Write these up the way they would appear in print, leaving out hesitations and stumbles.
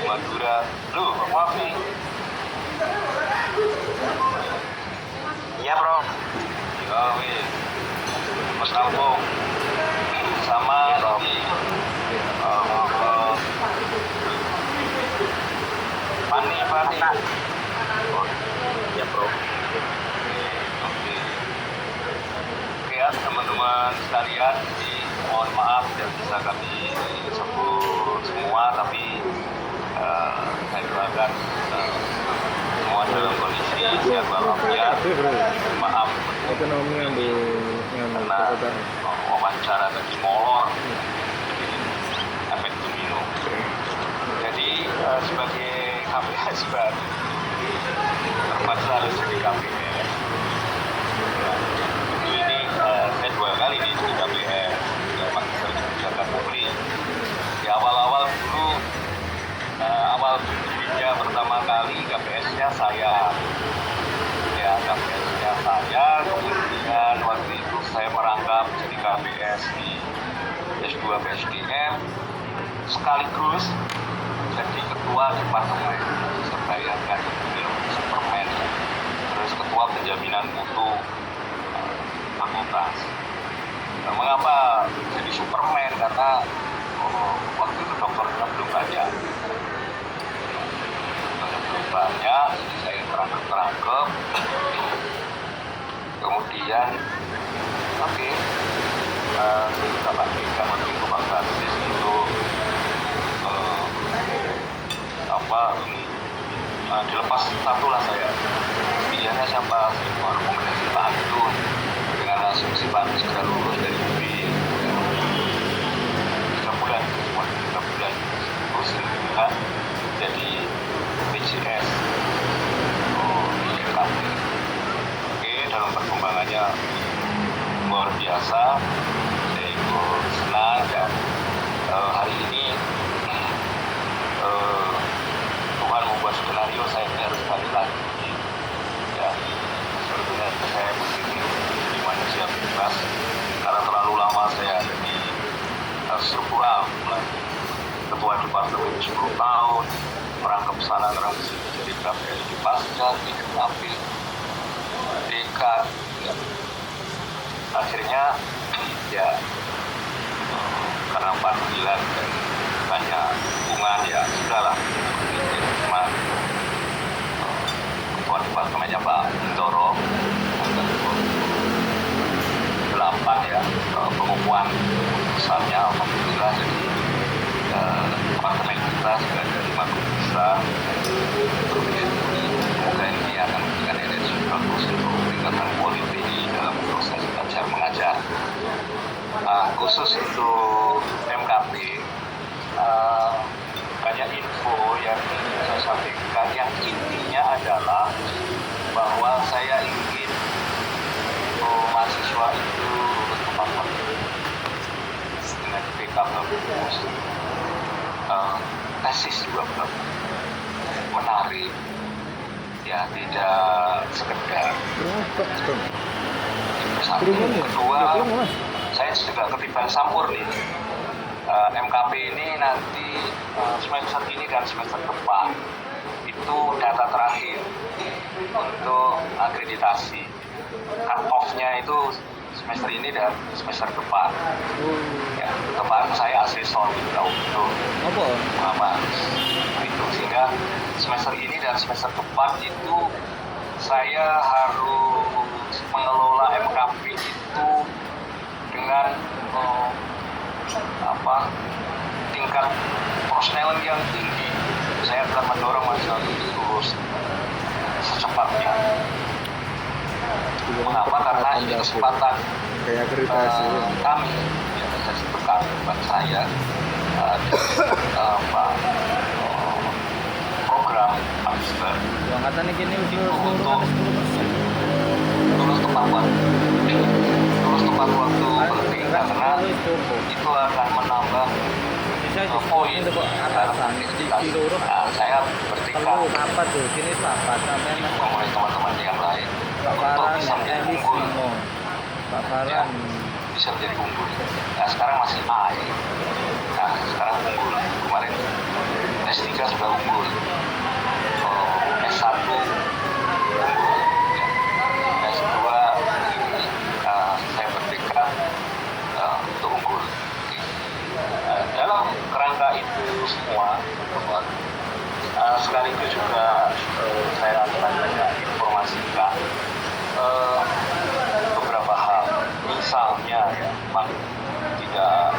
Madura. Lu, maaf nih. Iya bro. Oh, wih. Mas Kampung. Sama ini. Fani. Oh, iya bro. Oke. Oke ya teman-teman sekalian, jadi mohon maaf yang bisa kami sebut semua, tapi saya doakan semua dalam kondisi sehat walafiat. Maaf Ekonomi ambil karena wawancara tadi molor, efek domino. Jadi sebagai KPS baru terpaksa harus jadi KPS. Ini saya 2 kali nih jadi KPS, Magistra Kebijakan Publik. Di awal-awal dulu, awal berdirinya pertama kali KPS-nya saya. Ya, KPS-nya saya, kemudian waktu itu saya merangkap jadi KPS di S2 PSDM, sekaligus jadi ketua departemen. Bayangkan film Superman, terus ketua penjaminan mutu fakultas. Nah, mengapa jadi Superman? Karena waktu itu dokternya belum banyak, jadi saya terangkep. Kemudian Bapak Bika waktu itu Pak Francis itu dilepas satu lah saya. Pilihannya siapa? Saya rekomendasi Pak Antun dengan asumsi Pak Antun sudah lulus dari UB 3 bulan terus kemudian jadi PJS IMKP. Oke, dalam perkembangannya luar biasa, saya ikut senang dan hari ini Tuhan membuat skenario saya harus balik lagi. Ya, sebetulnya saya berpikir di manusia bebas karena terlalu lama saya ada di struktural, ketua departemen 10 tahun, merangkap sana merangkap sini, jadi KPS di Pasca, di KP, dekan. Ya. Akhirnya ya karena panggilan dan banyak hubungan ya sudahlah. Cuma ketua departemennya Pak Mintoro 8 ya, pengukuhan besarnya alhamdulillah. Jadi departemen kita sudah ada 5 guru besar. Semoga ini akan memberikan energi bagus untuk peningkatan kualitas dalam proses belajar mengajar. Khusus untuk MKP, banyak info yang ingin saya sampaikan. Yang intinya adalah bahwa saya ingin mahasiswa itu tepat waktu dengan IPK bagus, tesis juga bagus, menarik, ya tidak sekedar. Satu, kedua, saya juga ketiban sampur nih. MKP ini nanti semester ini dan semester depan itu data terakhir untuk akreditasi. Cut off-nya itu semester ini dan semester depan. Ya, kemarin saya asesor untuk itu, sehingga semester ini dan semester depan itu saya harus mengelola MKP itu dengan tingkat profesional yang tinggi. Saya akan mendorong mahasiswa itu lulus secepatnya. Mengapa? Karena ini kesempatan kami, ya saya sebutkan buat saya program magister itu untuk lulus tepat waktu penting karena itu akan menambah poin dalam aktivitas. Saya bertekad memulai teman-teman yang lain untuk bisa menjadi unggul. Ya, bisa menjadi unggul. Nah sekarang masih A ya. Nah sekarang unggul kemarin S3 sudah unggul, S1 unggul, ya. S2 ini saya petikkan untuk unggul. Dalam kerangka itu semua, sekaligus juga saya akan banyak informasikan beberapa hal. Misalnya ya, tidak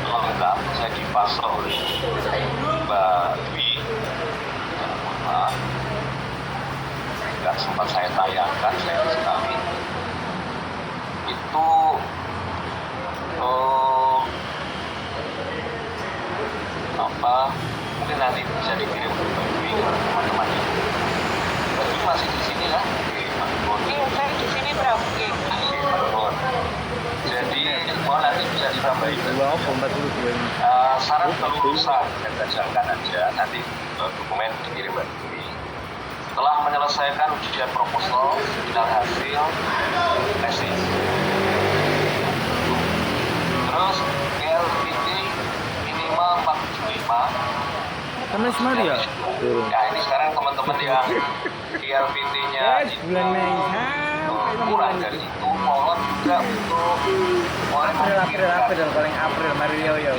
lengkap saya dipasok oleh Mbak Dwi, nggak sempat saya tayangkan, saya sekali itu mungkin nanti bisa dikirim ke Mbak Dwi ke teman-teman itu. Mbak Dwi masih di sini lah? Iya, saya di sini Bro. Jadi mau nanti bisa ditambahin syarat kelulusan saya bacakan aja, nanti dokumen dikirim Mbak Dwi. Setelah menyelesaikan ujian proposal final hasil tesis, terus LPT minimal 475. Karena semua ya? Ya ini sekarang teman-teman yang ILPT-nya itu kurang dari itu, mohon juga untuk mulai April paling April Mario ya.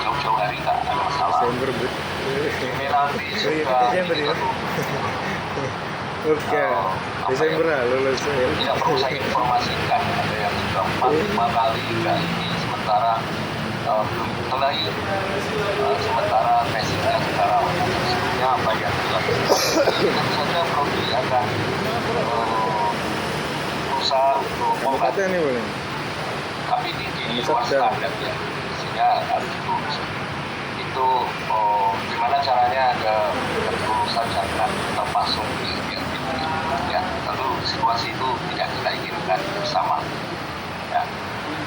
jauh-jauh hari nggak ada masalah. Ini nanti sudah Desember ya. Oke, Desember lah lulus ya. tidak perlu saya informasikan, ada yang sudah 4-5 kali nggak ini, sementara belum terlahir, sementara tesisnya sekarang sebelumnya apa yang dilakukan. Tentu saja prodi akan berusaha untuk membantu, Nih boleh. tapi ini di luar standar ya, sehingga harus lulus. Itu gimana caranya ada kelulusan jangan terpasung di ya, tentu situasi itu tidak kita inginkan bersama ya.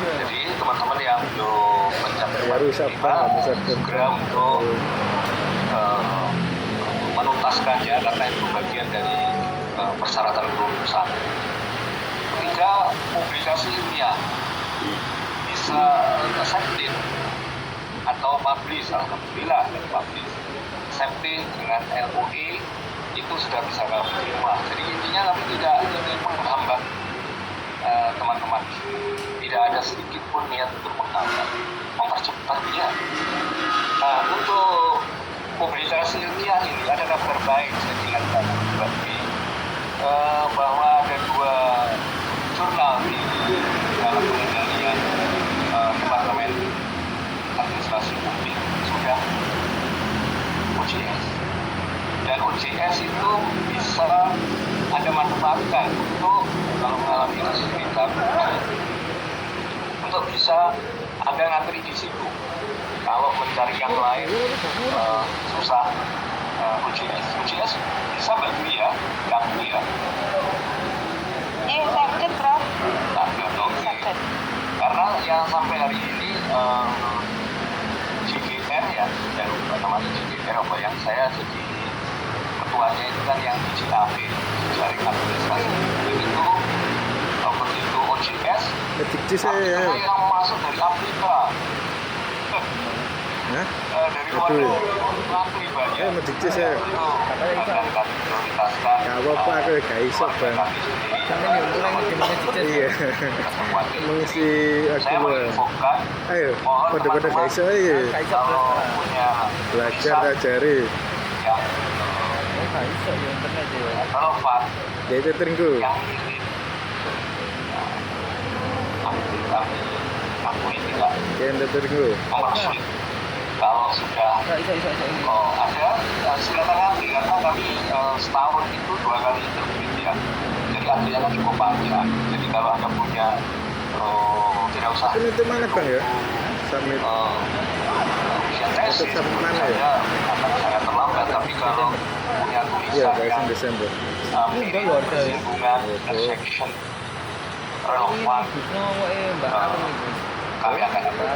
Jadi teman-teman yang belum mencapai segera untuk menuntaskannya, karena itu bagian dari persyaratan kelulusan. Ketiga, publikasi ilmiah bisa accepted atau publish, alhamdulillah publish, accepted dengan LOE itu sudah bisa kami terima. Jadi intinya kami tidak ingin menghambat teman-teman, tidak ada sedikit pun niat untuk menghambat, mempercepat dia. Nah, untuk publikasi ilmiah ini ada kabar baik, saya ingatkan bahwa ada 2 jurnal di dalam pengendalian Departemen Administrasi Publik sudah OJS, dan OJS itu bisa Anda manfaatkan untuk kalau mengalami kesulitan untuk bisa Anda ngantri di situ. Kalau mencari yang lain susah, OJS bisa Mbak Dwi ya, kamu ya. Iya, sakit Bro. Takut, oke. Karena yang sampai hari ini JGR ya, dan namanya JGR apa yang saya jadi ketuanya itu kan yang di JAP, Jaring Administrasi Publik itu, begitu OJS, saya yang masuk dari Afrika. Dari luar negeri banyak. saya. Itu akan kami prioritaskan. Gak apa-apa, aku gak iso bang. Iya. Mengisi aku Saya menginfokan, ayo, mohon pada gak iso aja. kalau punya Belajar ajari. yang relevan, Ya itu teringku. yang mirip, kami akui tidak Ya itu teringku. mempersulit. Kalau sudah ada, silakan ambil, karena kami setahun itu 2 kali terbit ya. Jadi artinya kan cukup panjang. Jadi kalau Anda punya tidak usah Itu mana bang ya? Submit. ujian tesis, Untuk mana ya? saya akan sangat terlambat. Tapi kalau punya Iya, tulisan yang Desember. mirip singgungan section relevan, kami akan ambil.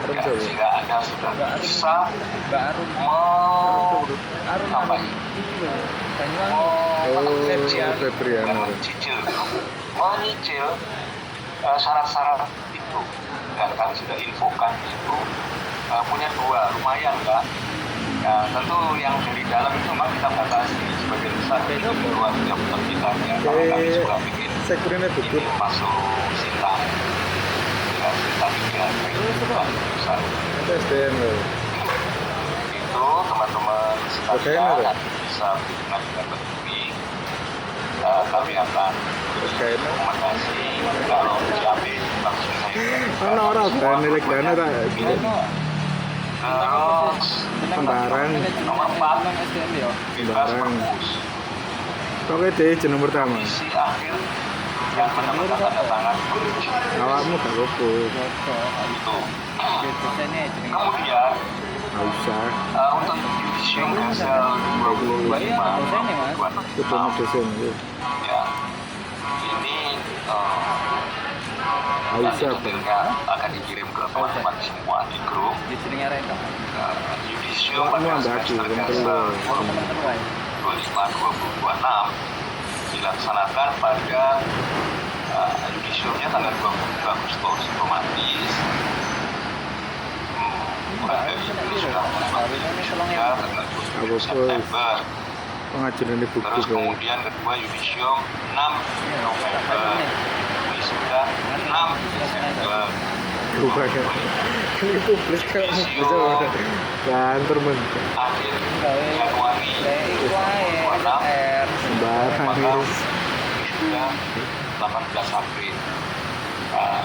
Ya, sehingga Anda sudah bisa menyicil syarat-syarat itu, dan kami sudah infokan itu punya 2 lumayan Kak. Ya, tentu yang dari dalam itu memang kita batasi sebagian besar di luar jabatan kita ya. Kalau kami juga bikin Sekurnya ini bukit. masuk sintang, ya sintang ini ada itu besar. Itu SDN loh. Itu teman-teman Oke, sekalian ada. nanti bisa berkenan dengan begini. Kami akan Oke, ada. rekomendasi kalau CAP langsung saya. Orang dan milik dana tak. Terus Sembarang. nomor 4 bebas Sembarang. perpus. Oke deh, jeneng pertama. Misi akhir yang mendapatkan tanda tangan menuju Awakmu gak apa-apa. itu. Kemudian Gak usah. untuk Judicium Gazel 2025 Ketemu dosen. ya ini Gak nanti usah. detailnya akan dikirim ke teman-teman semua di grup. Judicium Awakmu pada ambak aku. semester Kental. Gazel 25-2026 dilaksanakan pada judisiumnya tanggal 22 Agustus otomatis mulai dari ini sudah mulai judisiumnya tanggal 27 September. Pengajuan ini buku. Terus kemudian kedua yudisium 6 November, ini sudah 6 Desember. Rupanya. Ini publik kamu bisa kantor men. Akhir Januari 2026 Sembarang maka ini. sudah 18 April.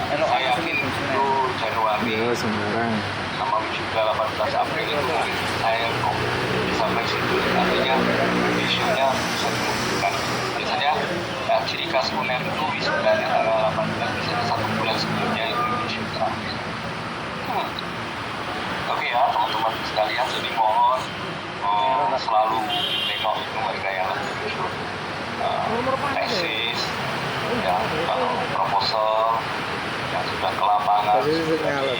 Saya yakin itu Januari Ya sembarang. sama wisuda 18 April itu saya kok bisa fleksibel, artinya isunya bisa dimungkinkan. Biasanya ciri khas UNER itu wisudanya tanggal 18, biasanya 1 bulan sebelumnya itu isu terakhir. Oke ya teman-teman sekalian, jadi mohon selalu tengok itu mereka yang lagi menyusun tesis, ya, proposal yang sudah ke lapangan, Pasti nyala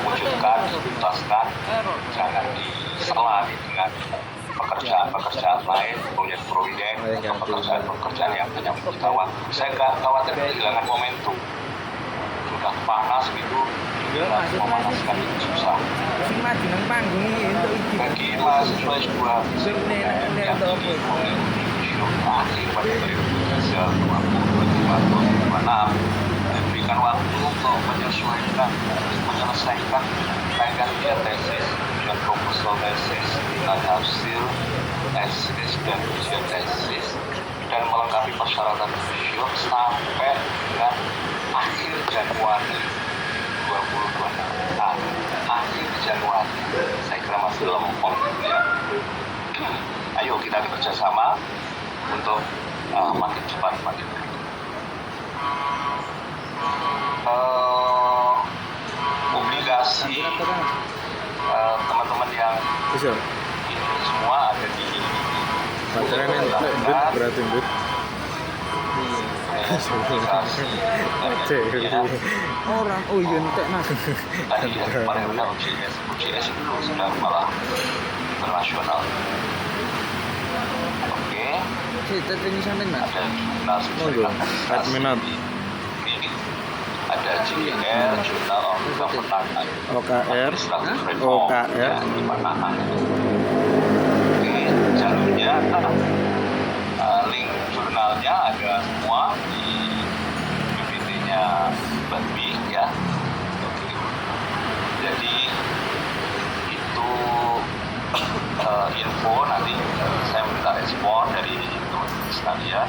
wujudkan, tuntaskan, jangan disela dengan pekerjaan-pekerjaan lain, proyek-proyek, atau pekerjaan-pekerjaan yang hanya menyita waktu. Saya nggak khawatir kehilangan momentum. Sudah panas gitu, memanaskan itu susah. Sing maju nang panggung iki entuk iki. Bagi mahasiswa S2 yang tinggi oleh museum akhir pada periode Gazel 2025-2026 diberikan waktu untuk menyelesaikan kajian tesis, kemudian proposal tesis, hasil tesis dan ujian tesis, dan melengkapi persyaratan museum sampai dengan akhir Januari 2026. Nah, akhir Januari saya kira masih lempeng ya. Ayo kita bekerjasama untuk makin cepat makin baik. Obligasi teman-teman yang Bisa. ini semua ada di Pacaran yang endut berarti endut. Orang oh iya entek Mas. Tadi yang paling rendah UJS itu sudah malah internasional. Oke, Kita ini sampean Mas. ada jurnal Monggo, adminat. ini ada JGR, Jurnal of Governance OKR. Administrative Reform, OKR. ya, di mana oke, jalurnya link jurnalnya ada semua di PPT-nya Badmi ya. Oke. Jadi itu info nanti saya minta respon dari teman-teman sekalian